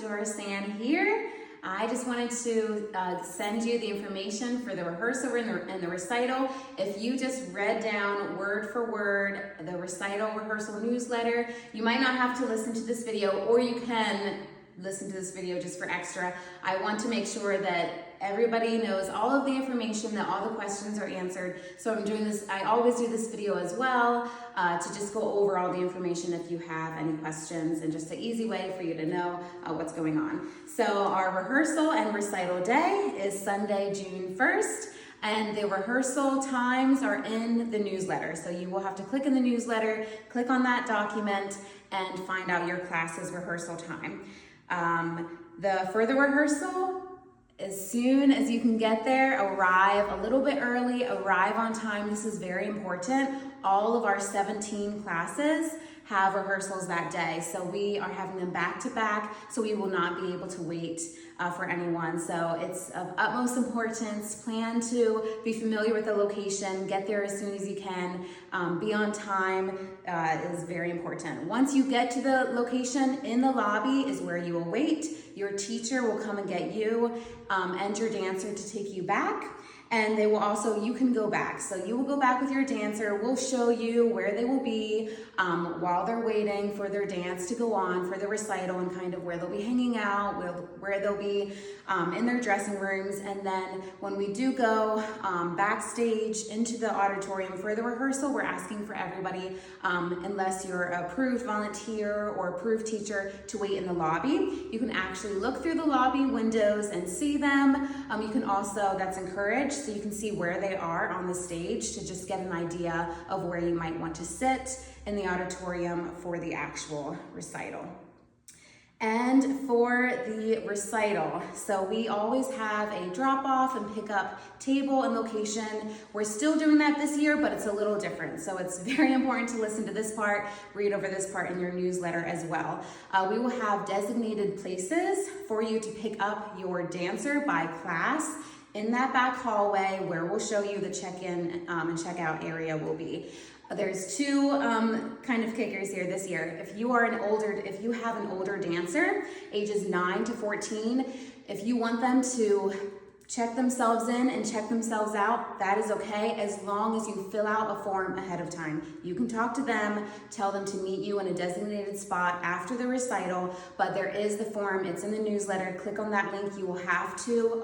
San here. I just wanted to send you the information for the rehearsal and the recital. If you just read down word for word the recital rehearsal newsletter, you might not have to listen to this video, or you can listen to this video just for extra. I want to make sure that everybody knows all of the information, that all the questions are answered. So I'm doing this, I always do this video as well to just go over all the information if you have any questions, and just an easy way for you to know what's going on. So our rehearsal and recital day is Sunday, June 1st. And the rehearsal times are in the newsletter. So you will have to click in the newsletter, click on that document, and find out your class's rehearsal time. For the rehearsal, as soon as you can get there, arrive a little bit early, arrive on time. This is very important. All of our 17 classes have rehearsals that day. So we are having them back to back, so we will not be able to wait for anyone. So it's of utmost importance. Plan to be familiar with the location, get there as soon as you can, be on time is very important. Once you get to the location, in the lobby is where you will wait. Your teacher will come and get you and your dancer to take you back. And they will also, you can go back. So you will go back with your dancer. We'll show you where they will be while they're waiting for their dance to go on for the recital, and kind of where they'll be hanging out, where they'll be in their dressing rooms. And then when we do go backstage into the auditorium for the rehearsal, we're asking for everybody, unless you're an approved volunteer or approved teacher, to wait in the lobby. You can actually look through the lobby windows and see them. You can also, that's encouraged, so you can see where they are on the stage to just get an idea of where you might want to sit in the auditorium for the actual recital. And for the recital, so we always have a drop-off and pick-up table and location. We're still doing that this year, but it's a little different. So it's very important to listen to this part, read over this part in your newsletter as well. We will have designated places for you to pick up your dancer by class in that back hallway, where we'll show you the check-in and check-out area will be. There's two kind of kickers here this year. If you have an older dancer, ages 9 to 14, if you want them to check themselves in and check themselves out, that is okay, as long as you fill out a form ahead of time. You can talk to them, tell them to meet you in a designated spot after the recital, but there is the form, it's in the newsletter. Click on that link. You will have to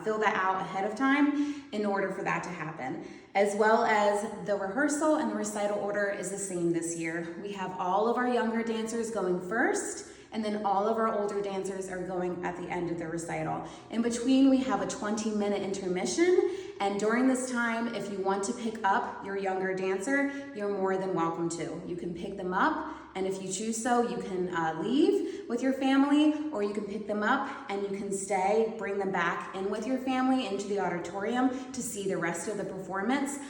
fill that out ahead of time in order for that to happen. As well as the rehearsal and the recital order is the same this year. We have all of our younger dancers going first, and then all of our older dancers are going at the end of the recital. In between, we have a 20-minute intermission, and during this time, if you want to pick up your younger dancer, you're more than welcome to. You can pick them up, and if you choose so, you can leave with your family, or you can pick them up and you can stay, bring them back in with your family into the auditorium to see the rest of the performance.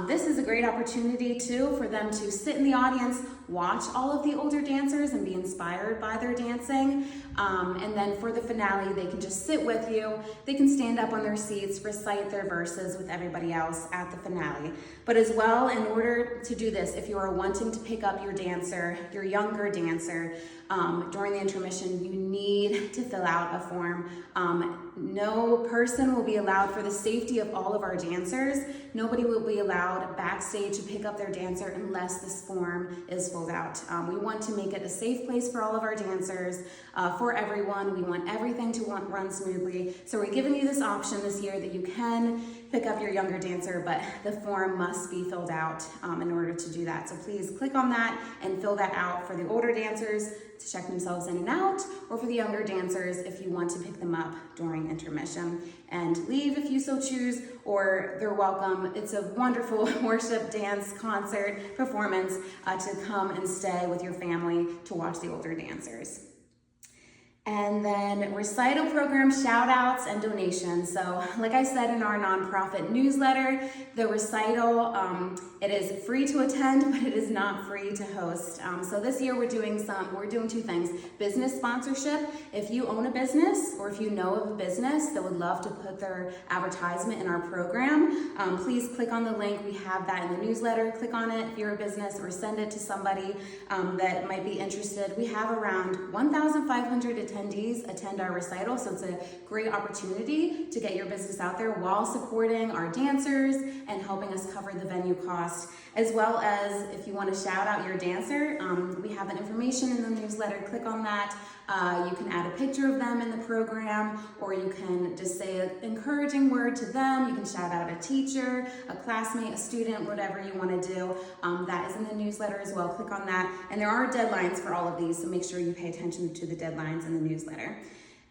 This is a great opportunity too for them to sit in the audience, watch all of the older dancers and be inspired by their dancing. And then for the finale, they can just sit with you. They can stand up on their seats, recite their verses with everybody else at the finale. But as well, in order to do this, if you are wanting to pick up your dancer, your younger dancer, during the intermission, you need to fill out a form. No person will be allowed, for the safety of all of our dancers, nobody will be allowed backstage to pick up their dancer unless this form is filled out. We want to make it a safe place for all of our dancers, for everyone. We want everything to run smoothly. So we're giving you this option this year that you can pick up your younger dancer, but the form must be filled out in order to do that. So please click on that and fill that out for the older dancers to check themselves in and out, or for the younger dancers if you want to pick them up during intermission and leave if you so choose, or they're welcome. It's a wonderful worship, dance, concert, performance to come and stay with your family to watch the older dancers. And then recital program shout outs and donations. So like I said in our nonprofit newsletter, the recital, it is free to attend, but it is not free to host. So this year we're doing two things. Business sponsorship. If you own a business, or if you know of a business that would love to put their advertisement in our program, please click on the link. We have that in the newsletter. Click on it if you're a business, or send it to somebody that might be interested. We have around 1,500 attendees attendees attend our recital, so it's a great opportunity to get your business out there while supporting our dancers and helping us cover the venue cost, as well as if you want to shout out your dancer, we have that information in the newsletter. Click on that. You can add a picture of them in the program, or you can just say an encouraging word to them. You can shout out a teacher, a classmate, a student, whatever you want to do. That is in the newsletter as well. Click on that. And there are deadlines for all of these, so make sure you pay attention to the deadlines in the newsletter.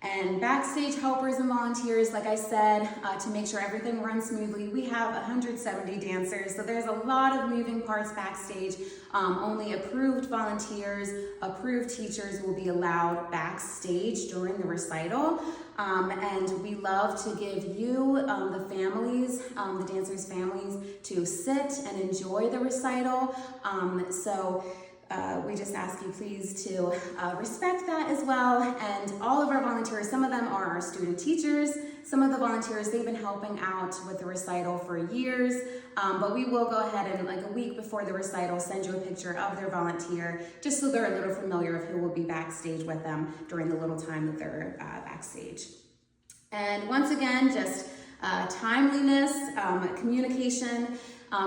And backstage helpers and volunteers, like I said, to make sure everything runs smoothly, we have 170 dancers, so there's a lot of moving parts backstage. Only approved volunteers, approved teachers will be allowed backstage during the recital. And we love to give you, the families, the dancers' families, to sit and enjoy the recital. We just ask you please to respect that as well. And all of our volunteers, some of them are our student teachers. Some of the volunteers, they've been helping out with the recital for years, but we will go ahead and, like a week before the recital, send you a picture of their volunteer, just so they're a little familiar of who will be backstage with them during the little time that they're backstage. And once again, just timeliness, communication.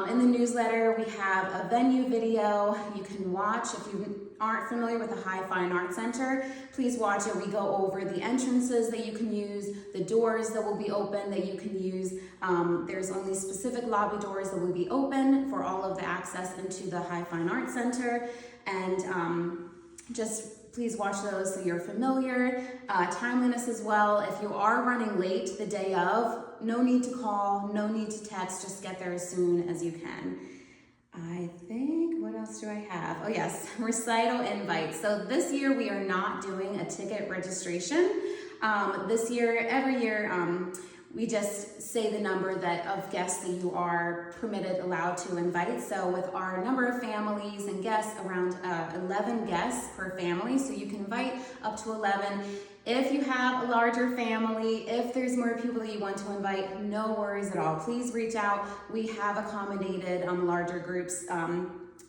In the newsletter, we have a venue video you can watch. If you aren't familiar with the High Fine Arts Center, please watch it. We go over the entrances that you can use, the doors that will be open that you can use. There's only specific lobby doors that will be open for all of the access into the High Fine Arts Center. And just please watch those so you're familiar. Timeliness as well. If you are running late the day of, no need to call, no need to text, just get there as soon as you can. I think, what else do I have? Oh yes, recital invites. So this year we are not doing a ticket registration. This year, every year, we just say the number of guests that you are allowed to invite. So with our number of families and guests, around 11 guests per family, so you can invite up to 11. If you have a larger family, if there's more people that you want to invite, no worries at all. Please reach out. We have accommodated larger groups.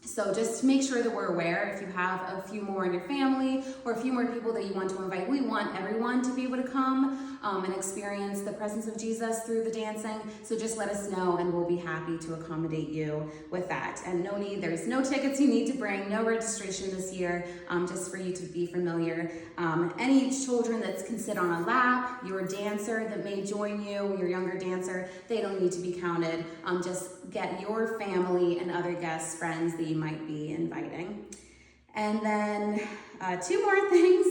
So just make sure that we're aware. If you have a few more in your family or a few more people that you want to invite, we want everyone to be able to come and experience the presence of Jesus through the dancing. So just let us know and we'll be happy to accommodate you with that. And there's no tickets you need to bring, no registration this year, just for you to be familiar. Any children that can sit on a lap, your dancer that may join you, your younger dancer, they don't need to be counted. Just get your family and other guests, friends that you might be inviting. And then two more things.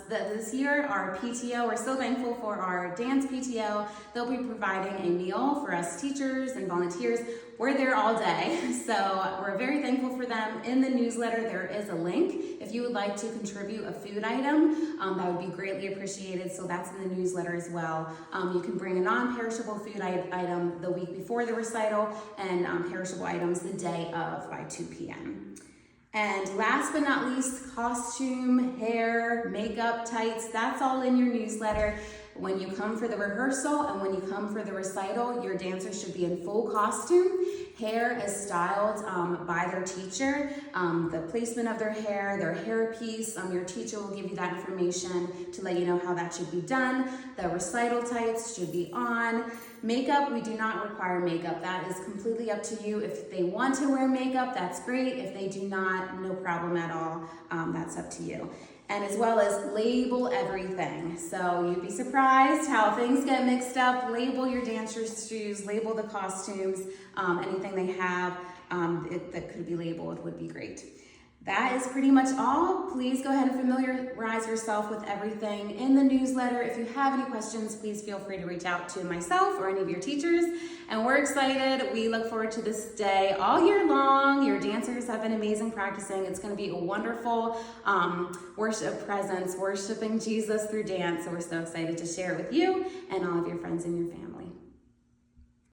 This year, our PTO, we're so thankful for our dance PTO. They'll be providing a meal for us teachers and volunteers. We're there all day, so we're very thankful for them. In the newsletter, there is a link. If you would like to contribute a food item, that would be greatly appreciated. So that's in the newsletter as well. You can bring a non-perishable food item the week before the recital, and perishable items the day of by 2 p.m. And last but not least, costume, hair, makeup, tights, that's all in your newsletter. When you come for the rehearsal and when you come for the recital, your dancers should be in full costume. Hair is styled by their teacher. The placement of their hairpiece, your teacher will give you that information to let you know how that should be done. The recital tights should be on. Makeup, we do not require makeup. That is completely up to you. If they want to wear makeup, that's great. If they do not, no problem at all. That's up to you. And as well as label everything. So you'd be surprised how things get mixed up. Label your dancers' shoes, label the costumes, anything they have that could be labeled would be great. That is pretty much all. Please go ahead and familiarize yourself with everything in the newsletter. If you have any questions, please feel free to reach out to myself or any of your teachers. And we're excited. We look forward to this day all year long. Your dancers have been amazing practicing. It's going to be a wonderful worship presence, worshiping Jesus through dance. So we're so excited to share it with you and all of your friends and your family.